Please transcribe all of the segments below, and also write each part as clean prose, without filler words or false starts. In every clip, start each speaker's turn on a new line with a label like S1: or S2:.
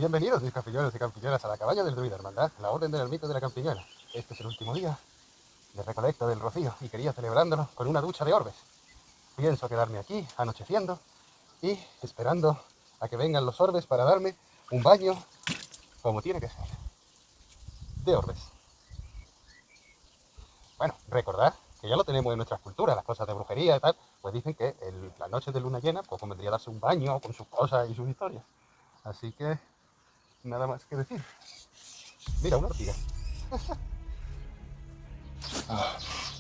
S1: Bienvenidos, mis campiñones y campiñonas, a la cabaña del druida hermandad, la orden del ermito de la campiñuela. Este es el último día de recolecta del rocío y quería celebrándolo con una ducha de orbes. Pienso quedarme aquí, anocheciendo y esperando a que vengan los orbes para darme un baño como tiene que ser, de orbes. Bueno, recordad que ya lo tenemos en nuestras culturas, las cosas de brujería y tal, pues dicen que la noche de luna llena pues convendría darse un baño con sus cosas y sus historias. Así que nada más que decir. Mira, una ortiga.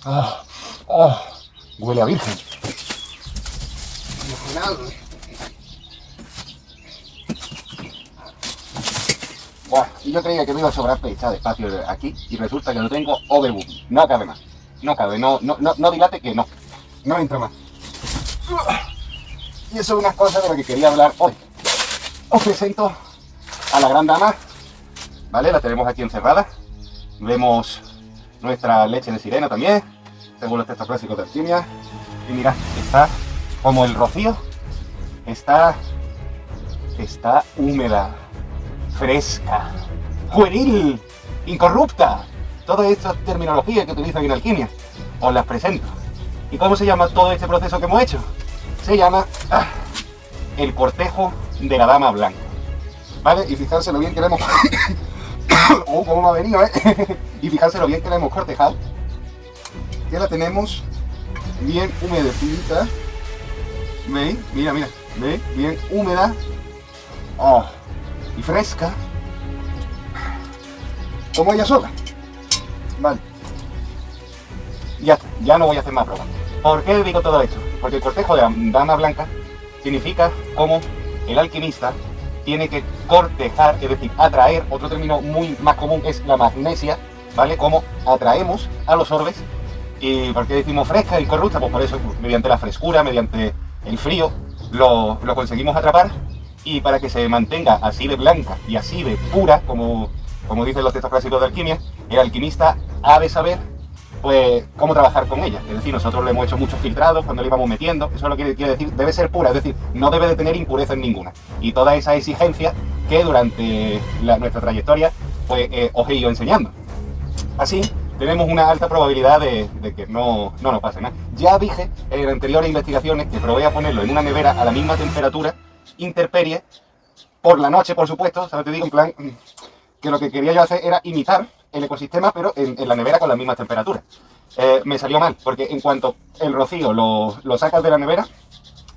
S1: Ah, ah, huele a virgen. Buah, y yo creía que me iba a sobrar pecha de espacio aquí y resulta que lo tengo overbooking. No cabe más. No cabe, no dilate que no. No entra más. Y eso es una cosa de lo que quería hablar hoy. Os presento a la gran dama, ¿vale? La tenemos aquí encerrada. Vemos nuestra leche de sirena también, según los textos clásicos de alquimia. Y mirad, está como el rocío, está húmeda, fresca, pueril, incorrupta. Todas estas terminologías que utilizan en alquimia, os las presento. ¿Y cómo se llama todo este proceso que hemos hecho? Se llama el cortejo de la dama blanca. ¿Vale? Y fijarse lo bien que le hemos... ¡Oh, cómo me ha venido, Y fijarse lo bien que la hemos cortejado. Ya la tenemos bien humedecida. ¿Veis? Mira, ¿veis? Bien húmeda. Oh, y fresca. Como ella sola. Vale. Ya está, ya no voy a hacer más pruebas. ¿Por qué digo todo esto? Porque el cortejo de la dama blanca significa como el alquimista tiene que cortejar, es decir, atraer. Otro término muy más común es la magnesia, ¿vale? Como atraemos a los orbes. ¿Y por qué decimos fresca y corrupta? Pues por eso, mediante la frescura, mediante el frío, lo conseguimos atrapar. Y para que se mantenga así de blanca y así de pura, como dicen los textos clásicos de alquimia, el alquimista ha de saber pues cómo trabajar con ella. Es decir, nosotros le hemos hecho muchos filtrados cuando le íbamos metiendo. Eso es lo que quiere decir, debe ser pura, es decir, no debe de tener impurezas ninguna. Y toda esa exigencia que durante nuestra trayectoria pues os he ido enseñando. Así tenemos una alta probabilidad de que no nos pase nada. Ya dije en anteriores investigaciones que probé a ponerlo en una nevera a la misma temperatura, intemperie, por la noche, por supuesto, ¿sabes? Te digo, en plan, que lo que quería yo hacer era imitar el ecosistema, pero en la nevera con las mismas temperaturas. Me salió mal, porque en cuanto el rocío lo sacas de la nevera,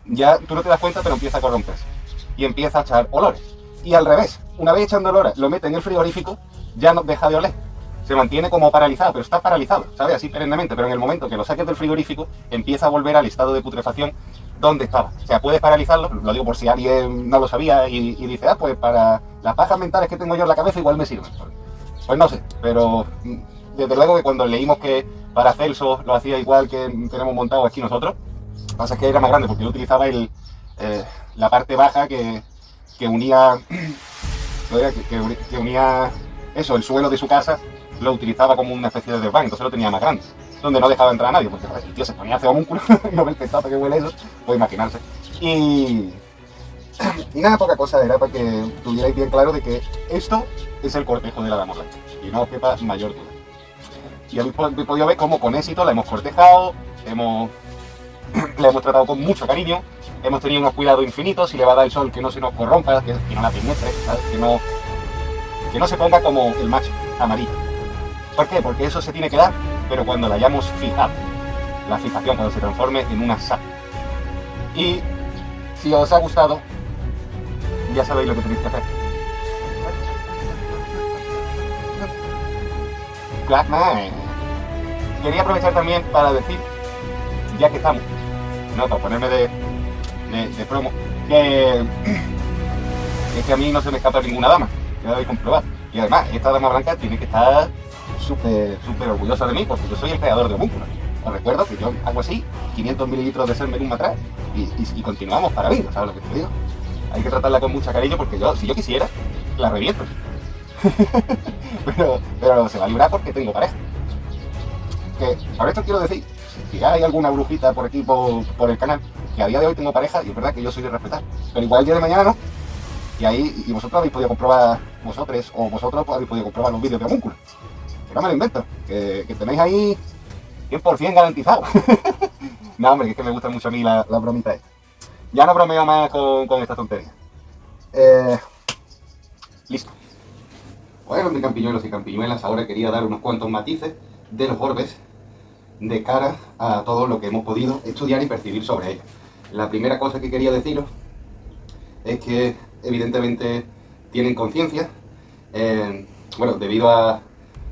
S1: ya tú no te das cuenta, pero empieza a corromperse. Y empieza a echar olores. Y al revés, una vez echando olores, lo mete en el frigorífico, ya no deja de oler. Se mantiene como paralizado, pero está paralizado, ¿sabes? Así perennemente, pero en el momento que lo saques del frigorífico, empieza a volver al estado de putrefacción donde estaba. O sea, puedes paralizarlo, lo digo por si alguien no lo sabía y dice, pues para las pajas mentales que tengo yo en la cabeza igual me sirven. Pues no sé, pero desde luego que cuando leímos que Paracelso lo hacía igual que tenemos montado aquí nosotros, lo que pasa es que era más grande porque yo utilizaba la parte baja que unía que unía eso, el suelo de su casa, lo utilizaba como una especie de desván, entonces lo tenía más grande, donde no dejaba entrar a nadie, porque el tío se ponía a hacer homúnculo, no ve el pestazo que huele eso, puede imaginarse. Y nada, poca cosa, era para que tuvierais bien claro de que esto es el cortejo de la dama blanca, y no os quepa mayor duda. Y habéis podido ver cómo con éxito la hemos cortejado, la hemos tratado con mucho cariño, hemos tenido unos cuidados infinitos. Si le va a dar el sol, que no se nos corrompa, que no la penetre, ¿sabes? Que no se ponga como el macho, amarillo. ¿Por qué? Porque eso se tiene que dar, pero cuando la hayamos fijado. La fijación, cuando se transforme en una sal. Y si os ha gustado, ya sabéis lo que tenéis que hacer. Quería aprovechar también para decir, ya que estamos, no para ponerme de promo, que es que a mí no se me escapa ninguna dama, que lo habéis comprobado. Y además, esta dama blanca tiene que estar súper orgullosa de mí, porque yo soy el creador de homúnculos. Os recuerdo que yo hago así, 500 mililitros de semen atrás, y continuamos para mí, ¿sabes lo que te digo? Hay que tratarla con mucho cariño, porque yo, si yo quisiera, la reviento. pero se va a librar porque tengo pareja. Que por esto quiero decir, si hay alguna brujita por aquí, por el canal, que a día de hoy tengo pareja, y es verdad que yo soy de respetar, pero igual el día de mañana no. Y ahí, y vosotros habéis podido comprobar, vosotros habéis podido comprobar los vídeos de Homúnculo. Que no me lo invento, que tenéis ahí 100% garantizado. No, hombre, que es que me gusta mucho a mí la bromita esta. Ya no bromeo más con esta tontería. Listo. Bueno, mis campiñuelos y campiñuelas, ahora quería dar unos cuantos matices de los orbes de cara a todo lo que hemos podido estudiar y percibir sobre ellos. La primera cosa que quería deciros es que evidentemente tienen conciencia, bueno, debido a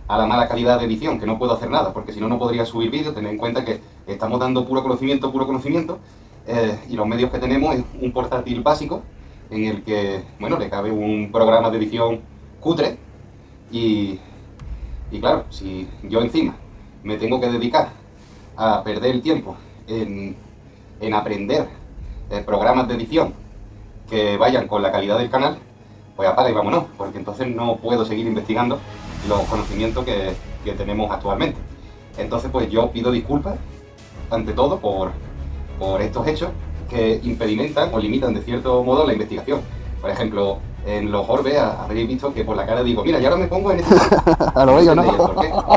S1: la mala calidad de edición, que no puedo hacer nada, porque si no, no podría subir vídeos. Tened en cuenta que estamos dando puro conocimiento, y los medios que tenemos es un portátil básico, en el que, bueno, le cabe un programa de edición cutre, y claro, si yo encima me tengo que dedicar a perder el tiempo en aprender programas de edición que vayan con la calidad del canal, pues apaga y vámonos, porque entonces no puedo seguir investigando los conocimientos que tenemos actualmente. Entonces, pues yo pido disculpas, ante todo, por estos hechos que impedimentan o limitan de cierto modo la investigación. Por ejemplo, en los orbes habréis visto que por la cara digo, mira, y ahora me pongo en este
S2: a lo bello, ¿no?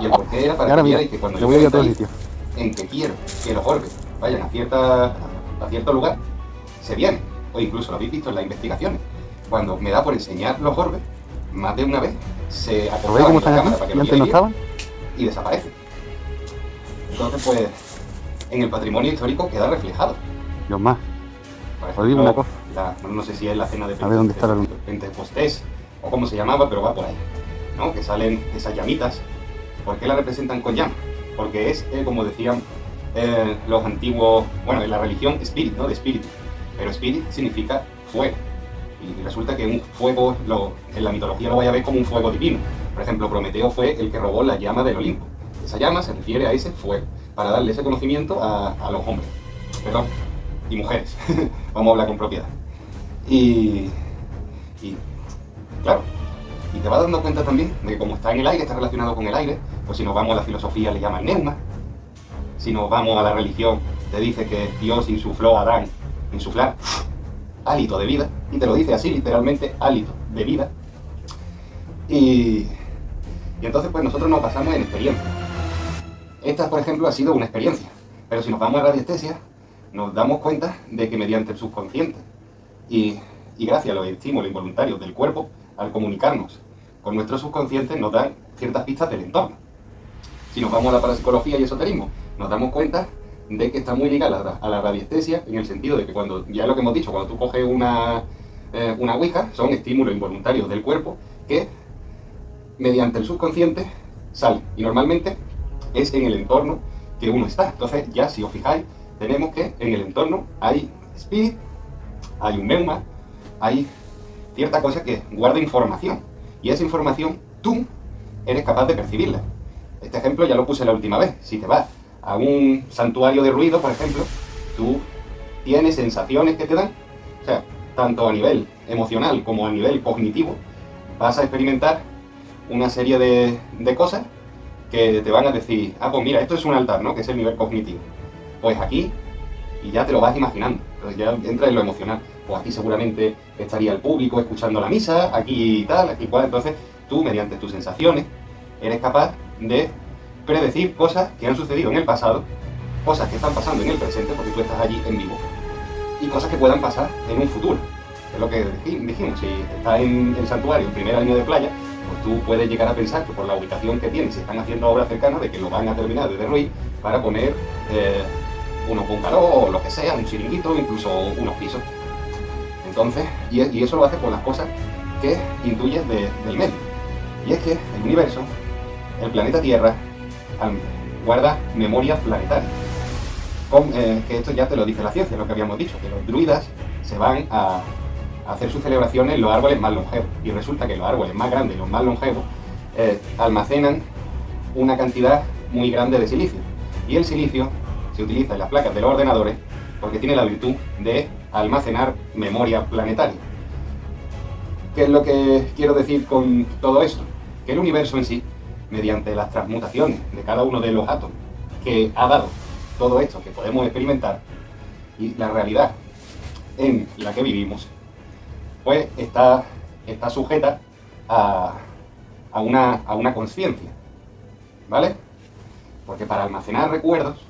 S1: Y el porqué era para que vierais que cuando yo
S2: voy a otro sitio
S1: en que quiero que los orbes vayan a cierto lugar, se vienen. O incluso lo habéis visto en las investigaciones. Cuando me da por enseñar los orbes, más de una vez se acortaban la cámara para que lo vieran y desaparecen. Entonces, pues, en el patrimonio histórico queda reflejado.
S2: Dios más.
S1: Os digo una cosa. No sé si es la cena de Pentecostés o cómo se llamaba, pero va por ahí, ¿no? Que salen esas llamitas. ¿Por qué la representan con llamas? Porque es, como decían los antiguos, bueno, en la religión, spirit, ¿no? De espíritu. Pero spirit significa fuego. Y resulta que un fuego, en la mitología lo vais a ver como un fuego divino. Por ejemplo, Prometeo fue el que robó la llama del Olimpo. Esa llama se refiere a ese fuego, para darle ese conocimiento a los hombres. Perdón, y mujeres. Vamos a hablar con propiedad. Y claro, y te vas dando cuenta también de que como está en el aire, está relacionado con el aire, pues si nos vamos a la filosofía le llaman neuma. Si nos vamos a la religión, te dice que Dios insufló a Adán, insuflar hálito de vida, y te lo dice así literalmente, hálito de vida. Y entonces pues nosotros nos basamos en experiencia. Esta, por ejemplo, ha sido una experiencia, pero si nos vamos a radiestesia, nos damos cuenta de que mediante el subconsciente y gracias a los estímulos involuntarios del cuerpo, al comunicarnos con nuestro subconsciente, nos dan ciertas pistas del entorno. Si nos vamos a la parapsicología y esoterismo, nos damos cuenta de que está muy ligada a la radiestesia, en el sentido de que cuando, ya lo que hemos dicho, cuando tú coges una ouija, son estímulos involuntarios del cuerpo que mediante el subconsciente salen, y normalmente es en el entorno que uno está. Entonces ya, si os fijáis, tenemos que en el entorno hay spirit, hay un neuma, hay cierta cosa que guarda información, y esa información tú eres capaz de percibirla. Este ejemplo ya lo puse la última vez. Si te vas a un santuario de ruido, por ejemplo, tú tienes sensaciones que te dan, o sea, tanto a nivel emocional como a nivel cognitivo, vas a experimentar una serie de cosas que te van a decir, ah, pues mira, esto es un altar, ¿no? Que es el nivel cognitivo. Pues aquí, y ya te lo vas imaginando, entonces ya entra en lo emocional. Pues aquí seguramente estaría el público escuchando la misa, aquí tal, aquí cual. Entonces tú, mediante tus sensaciones, eres capaz de predecir cosas que han sucedido en el pasado, cosas que están pasando en el presente, porque tú estás allí en vivo, y cosas que puedan pasar en un futuro. Es lo que dijimos, si estás en el santuario, en primera línea de playa, pues tú puedes llegar a pensar que por la ubicación que tienes, si están haciendo obras cercanas, de que lo van a terminar de derruir para poner unos bungalows o lo que sea, un chiringuito, incluso unos pisos. Entonces, y eso lo hace por las cosas que intuyes del medio. Y es que el universo, el planeta Tierra, guarda memoria planetaria. Que esto ya te lo dice la ciencia, lo que habíamos dicho, que los druidas se van a hacer sus celebraciones en los árboles más longevos. Y resulta que los árboles más grandes, los más longevos, almacenan una cantidad muy grande de silicio. Y el silicio se utiliza en las placas de los ordenadores porque tiene la virtud de almacenar memoria planetaria. ¿Qué es lo que quiero decir con todo esto? Que el universo en sí, mediante las transmutaciones de cada uno de los átomos que ha dado todo esto que podemos experimentar, y la realidad en la que vivimos, pues está sujeta a una conciencia, ¿vale? Porque para almacenar recuerdos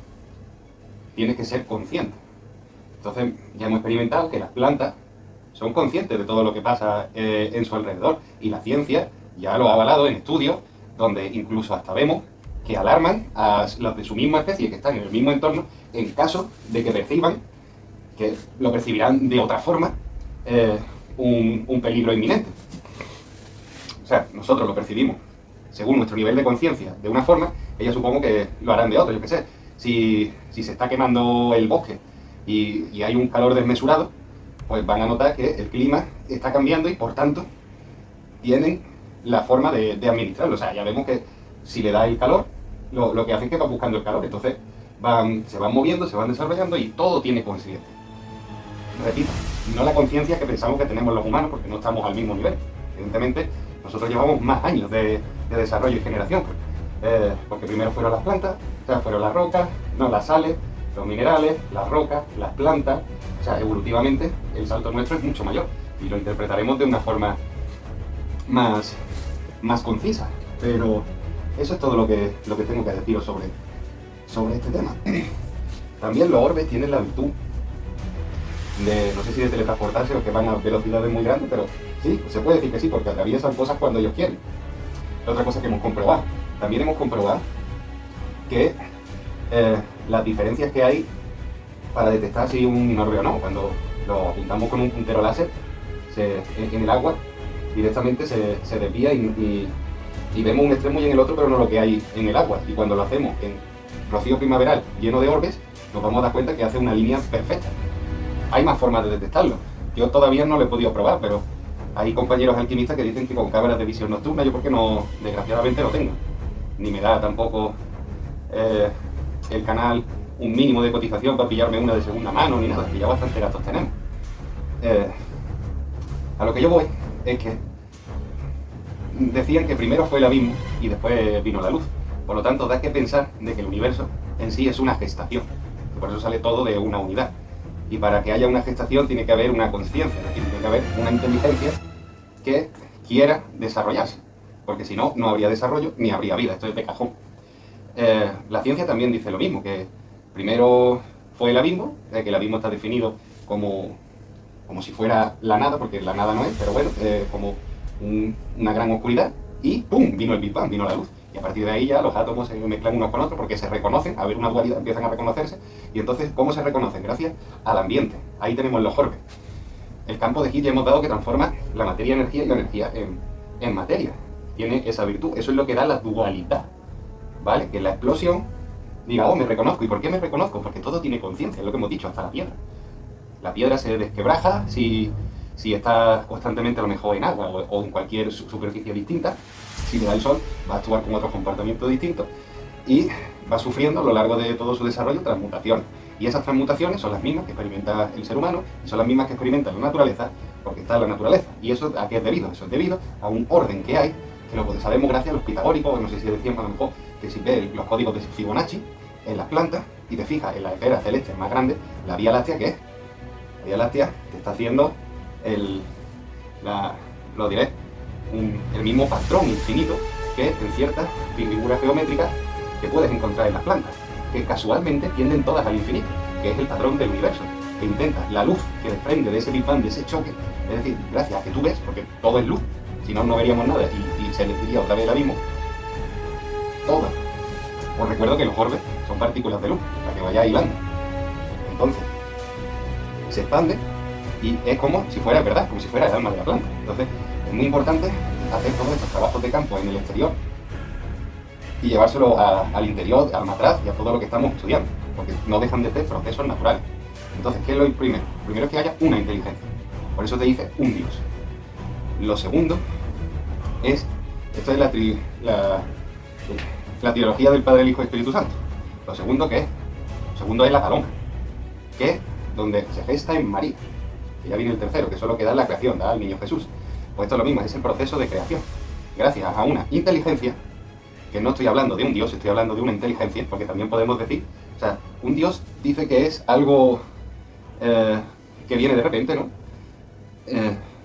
S1: tienes que ser consciente. Entonces ya hemos experimentado que las plantas son conscientes de todo lo que pasa en su alrededor, y la ciencia ya lo ha avalado en estudios donde incluso hasta vemos que alarman a los de su misma especie que están en el mismo entorno en caso de que perciban, que lo percibirán de otra forma, un peligro inminente. O sea, nosotros lo percibimos según nuestro nivel de conciencia de una forma, ellas supongo que lo harán de otra, yo qué sé. Si se está quemando el bosque y hay un calor desmesurado, pues van a notar que el clima está cambiando y por tanto tienen la forma de administrarlo. O sea, ya vemos que si le da el calor, lo que hace es que va buscando el calor. Entonces se van moviendo, se van desarrollando y todo tiene conciencia. Repito, no la conciencia que pensamos que tenemos los humanos, porque no estamos al mismo nivel. Evidentemente, nosotros llevamos más años de desarrollo y generación. Porque primero fueron las plantas, o sea, fueron las rocas, no las sales, los minerales, las rocas, las plantas. O sea, evolutivamente el salto nuestro es mucho mayor y lo interpretaremos de una forma más concisa. Pero eso es todo lo que tengo que deciros sobre este tema. También los orbes tienen la virtud de, no sé si de teletransportarse o que van a velocidades muy grandes, pero sí, se puede decir que sí, porque atraviesan cosas cuando ellos quieren. Otra cosa que hemos comprobado. También hemos comprobado que las diferencias que hay para detectar si un orbe o no, cuando lo apuntamos con un puntero láser en el agua, directamente se desvía y vemos un extremo y en el otro, pero no lo que hay en el agua. Y cuando lo hacemos en rocío primaveral lleno de orbes, nos vamos a dar cuenta que hace una línea perfecta. Hay más formas de detectarlo. Yo todavía no lo he podido probar, pero hay compañeros alquimistas que dicen que con cámaras de visión nocturna, yo porque no, desgraciadamente no tengo. Ni me da tampoco el canal un mínimo de cotización para pillarme una de segunda mano, ni nada, que ya bastante gastos tenemos. A lo que yo voy es que decían que primero fue el abismo y después vino la luz. Por lo tanto, da que pensar de que el universo en sí es una gestación. Por eso sale todo de una unidad. Y para que haya una gestación tiene que haber una conciencia, es decir, tiene que haber una inteligencia que quiera desarrollarse. Porque si no, no habría desarrollo ni habría vida. Esto es de cajón. La ciencia también dice lo mismo, que primero fue el abismo, que el abismo está definido como si fuera la nada, porque la nada no es, pero bueno, como una gran oscuridad, y ¡pum!, vino el Big Bang, vino la luz. Y a partir de ahí ya los átomos se mezclan unos con otros porque se reconocen, a ver una dualidad, empiezan a reconocerse. Y entonces, ¿cómo se reconocen? Gracias al ambiente. Ahí tenemos los orbes. El campo de Higgs ya hemos dado que transforma la materia en energía y la energía en materia. Tiene esa virtud. Eso es lo que da la dualidad, ¿vale? Que la explosión diga, oh, me reconozco. ¿Y por qué me reconozco? Porque todo tiene conciencia, es lo que hemos dicho, hasta la piedra. La piedra se desquebraja si está constantemente a lo mejor en agua o en cualquier superficie distinta. Si le da el sol, va a actuar con otros comportamientos distintos y va sufriendo a lo largo de todo su desarrollo transmutaciones. Y esas transmutaciones son las mismas que experimenta el ser humano y son las mismas que experimenta la naturaleza, porque está en la naturaleza. ¿Y eso a qué es debido? Eso es debido a un orden que hay, que lo sabemos gracias a los pitagóricos, no sé si decían a lo mejor que si ves los códigos de Fibonacci en las plantas y te fijas en la esfera celeste más grande, la Vía Láctea, ¿qué es? La Vía Láctea te está haciendo el mismo patrón infinito que en ciertas figuras geométricas que puedes encontrar en las plantas, que casualmente tienden todas al infinito, que es el patrón del universo, que intenta la luz que desprende de ese Big Bang, de ese choque, es decir, gracias a que tú ves, porque todo es luz, si no, no veríamos nada y se elegiría otra vez el abismo, todo. Os recuerdo que los orbes son partículas de luz, para que vayáis hilando. Entonces, se expande y es como si fuera verdad, como si fuera el alma de la planta. Entonces, es muy importante hacer todos estos trabajos de campo en el exterior y llevárselo al interior, al matraz y a todo lo que estamos estudiando, porque no dejan de ser procesos naturales. Entonces, ¿qué es lo primero? Lo primero es que haya una inteligencia. Por eso te dice un Dios. Lo segundo es, esto es la teología del Padre, el Hijo y Espíritu Santo. Lo segundo, ¿qué es? Lo segundo es la paloma, que es donde se gesta en María. Y ya viene el tercero, que eso es lo que da la creación, da al niño Jesús. Pues esto es lo mismo, es el proceso de creación. Gracias a una inteligencia, que no estoy hablando de un Dios, estoy hablando de una inteligencia, porque también podemos decir, o sea, un Dios dice que es algo que viene de repente, ¿no?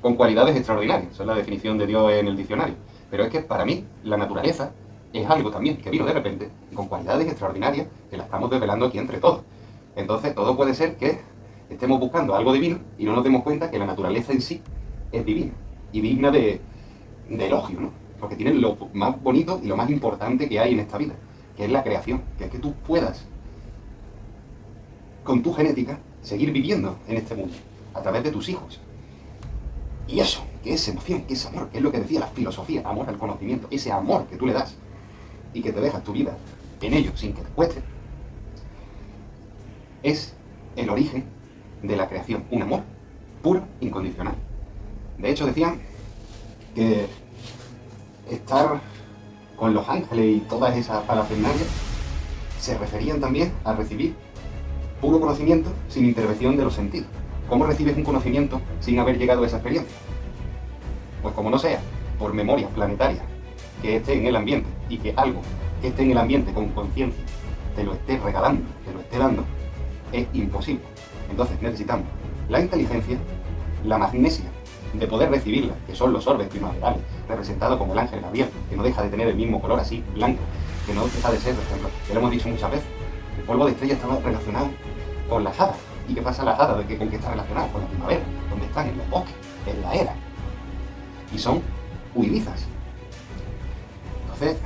S1: con cualidades extraordinarias. Esa es la definición de Dios en el diccionario. Pero es que para mí la naturaleza es algo también que vino de repente y con cualidades extraordinarias que la estamos desvelando aquí entre todos. Entonces todo puede ser que estemos buscando algo divino y no nos demos cuenta que la naturaleza en sí es divina y digna de elogio, ¿no? Porque tiene lo más bonito y lo más importante que hay en esta vida, que es la creación, que es que tú puedas, con tu genética, seguir viviendo en este mundo, a través de tus hijos. Y eso, que es emoción, que es amor, que es lo que decía la filosofía, amor al conocimiento, ese amor que tú le das y que te dejas tu vida en ello sin que te cueste, es el origen de la creación, un amor puro, incondicional. De hecho decían que estar con los ángeles y todas esas parafernalias se referían también a recibir puro conocimiento sin intervención de los sentidos. ¿Cómo recibes un conocimiento sin haber llegado a esa experiencia? Pues como no sea por memorias planetarias que esté en el ambiente y que algo que esté en el ambiente con conciencia te lo esté regalando, te lo esté dando, es imposible. Entonces necesitamos la inteligencia, la magnesia de poder recibirla, que son los orbes primaverales, representados como el ángel Gabriel, que no deja de tener el mismo color así, blanco, que no deja de ser, por ejemplo, que lo hemos dicho muchas veces, el polvo de estrella estaba relacionado con las hadas. ¿Y qué pasa las hadas? ¿Con qué está relacionado? Con la primavera, donde están en los bosques, en la era. Y son huidizas. Entonces,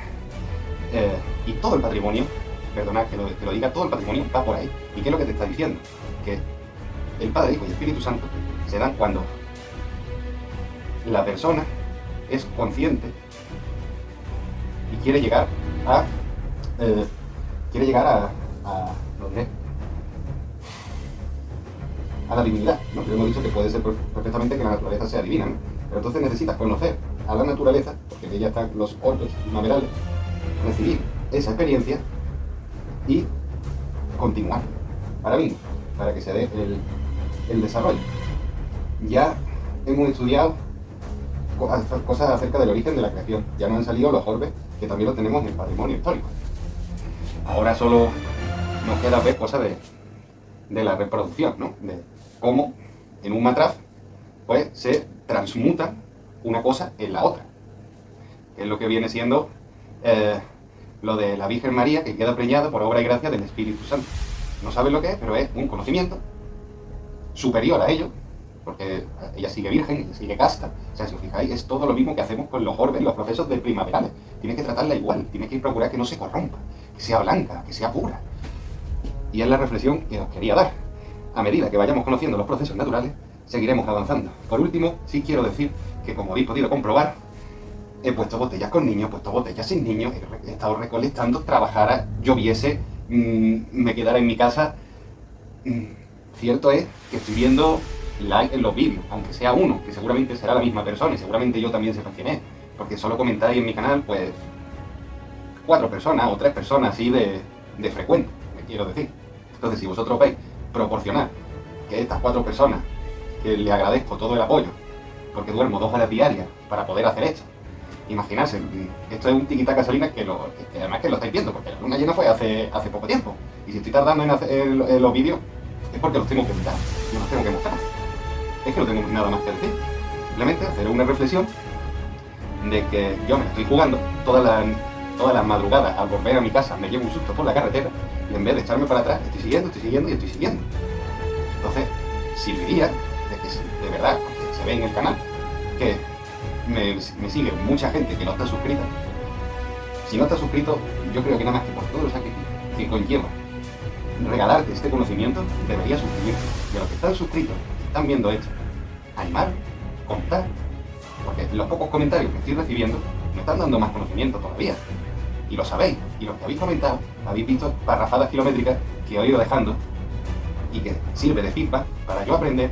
S1: y todo el patrimonio, perdonad que lo diga, todo el patrimonio va por ahí. ¿Y qué es lo que te está diciendo? Que el Padre, Hijo y Espíritu Santo se dan cuando la persona es consciente y quiere llegar a la divinidad, ¿no? Pero hemos dicho que puede ser perfectamente que la naturaleza sea divina, ¿no? Pero entonces necesitas conocer a la naturaleza, porque de ella están los orbes primaverales, recibir esa experiencia y continuar para que se dé el desarrollo. Ya hemos estudiado cosas acerca del origen de la creación. Ya nos han salido los orbes, que también lo tenemos en el patrimonio histórico. Ahora solo nos queda ver cosas de la reproducción, ¿no? De cómo en un matraz pues se transmuta una cosa en la otra, que es lo que viene siendo lo de la Virgen María, que queda preñada por obra y gracia del Espíritu Santo. No saben lo que es, pero es un conocimiento superior a ello, porque ella sigue virgen, ella sigue casta. O sea, si os fijáis, es todo lo mismo que hacemos con los orbes, los procesos de primaverales. Tienes que tratarla igual, tienes que procurar que no se corrompa, que sea blanca, que sea pura. Y es la reflexión que os quería dar. A medida que vayamos conociendo los procesos naturales, seguiremos avanzando. Por último, sí quiero decir que, como habéis podido comprobar, he puesto botellas con niños, he puesto botellas sin niños, he estado recolectando, trabajara, lloviese, me quedara en mi casa. Cierto es que estoy viendo like en los vídeos, aunque sea uno, que seguramente será la misma persona y seguramente yo también sepa quién es, porque solo comentáis en mi canal, pues, 4 personas o 3 personas así de frecuente, me quiero decir. Entonces, si vosotros veis proporcionar que estas 4 personas, que le agradezco todo el apoyo, porque duermo 2 horas diarias para poder hacer esto, imaginarse, esto es un tiquitaca Salinas que además que lo estáis viendo, porque la luna llena fue hace poco tiempo, y si estoy tardando en hacer los vídeos, es porque los tengo que editar, no los tengo que mostrar. Es que no tengo nada más que decir. Simplemente hacer una reflexión de que yo me estoy jugando todas las madrugadas al volver a mi casa, me llevo un susto por la carretera y en vez de echarme para atrás, estoy siguiendo y estoy siguiendo. Entonces, serviría de que de verdad, porque se ve en el canal, que me sigue mucha gente que no está suscrita. Si no estás suscrito, yo creo que nada más que por todos los sacrificios que conlleva regalarte este conocimiento, deberías suscribirte. Y a los que están suscritos, que están viendo esto, animar, comentar, porque los pocos comentarios que estoy recibiendo me están dando más conocimiento todavía. Y lo sabéis, y los que habéis comentado, habéis visto parrafadas kilométricas que he ido dejando y que sirve de feedback para yo aprender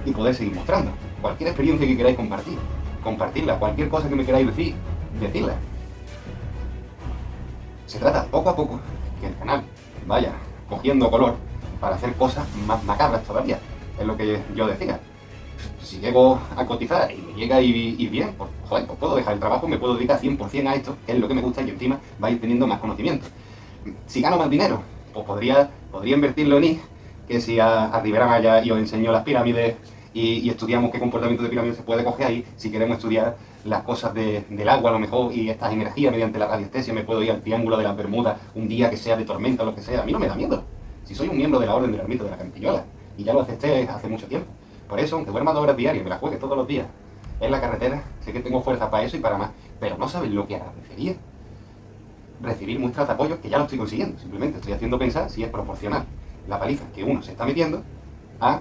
S1: y poder seguir mostrando. Cualquier experiencia que queráis compartir, compartirla, cualquier cosa que me queráis decir, decirla. Se trata poco a poco que el canal vaya cogiendo color para hacer cosas más macabras todavía. Es lo que yo decía. Si llego a cotizar y me llega y bien, pues, joder, pues puedo dejar el trabajo, me puedo dedicar 100% a esto, que es lo que me gusta, y encima va a ir teniendo más conocimiento. Si gano más dinero, pues podría invertirlo en que si a Rivera Maya y os enseño las pirámides y estudiamos qué comportamiento de pirámide se puede coger ahí. Si queremos estudiar las cosas del agua a lo mejor y estas energías mediante la radiestesia, me puedo ir al Triángulo de las Bermudas un día que sea de tormenta o lo que sea. A mí no me da miedo. Si soy un miembro de la Orden del Ermito de la Campillola y ya lo acepté hace mucho tiempo. Por eso, aunque duerma 2 horas diarias y me la juegue todos los días en la carretera, sé que tengo fuerza para eso y para más. Pero no sabes lo que agradecería recibir muestras de apoyo, que ya lo estoy consiguiendo. Simplemente estoy haciendo pensar si es proporcional la paliza que uno se está metiendo a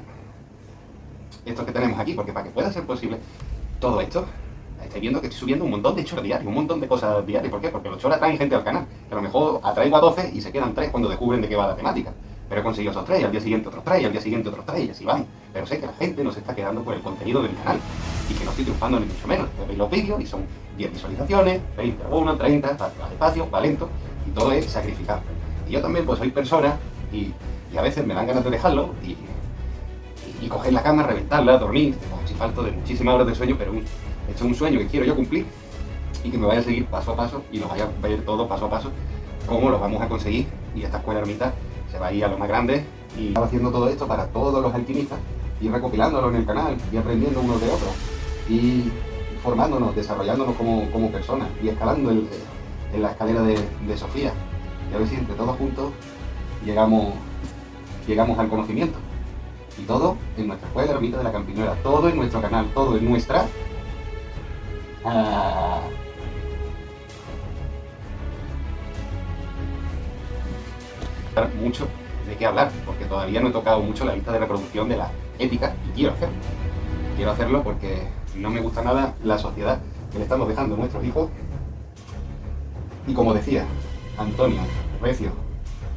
S1: esto que tenemos aquí, porque para que pueda ser posible todo esto, estáis viendo que estoy subiendo un montón de choras diarios, un montón de cosas diarias. ¿Por qué? Porque los choras atraen gente al canal, que a lo mejor atraigo a 12 y se quedan 3 cuando descubren de qué va la temática. Pero he conseguido esos 3, y al día siguiente otros 3, y al día siguiente otros 3, y así van. Pero sé que la gente no se está quedando por el contenido del canal, y que no estoy triunfando ni mucho menos. Veis los vídeos y son 10 visualizaciones, 20, 1, 30, va despacio, va lento, y todo es sacrificar. Y yo también pues soy persona, y a veces me dan ganas de dejarlo, y coger la cama, reventarla, dormir, si falto de muchísimas horas de sueño, pero esto es un sueño que quiero yo cumplir, y que me vaya a seguir paso a paso, y lo vaya a ver todo paso a paso, cómo lo vamos a conseguir, y esta escuela ermita se va a ir a lo más grande, y estaba haciendo todo esto para todos los alquimistas, y recopilándolo en el canal, y aprendiendo unos de otros, y formándonos, desarrollándonos como personas, y escalando en la escalera de Sofía, y a ver si entre todos juntos llegamos al conocimiento. Y todo en nuestra escuela ermita de la Campillola, todo en nuestro canal, todo en nuestra... mucho de qué hablar, porque todavía no he tocado mucho la lista de reproducción de la ética y quiero hacerlo. Quiero hacerlo porque no me gusta nada la sociedad que le estamos dejando a nuestros hijos. Y como decía Antonio Recio,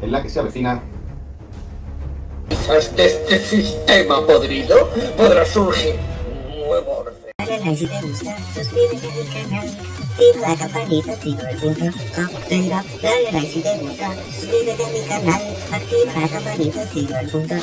S1: en la que se avecina...
S2: De este sistema podrido podrá surgir un nuevo orden.
S3: Dale like si te gusta, suscríbete al canal, activa la campanita, activa el punto, dale like si te gusta, suscríbete a mi canal, activa la campanita, activa el punto,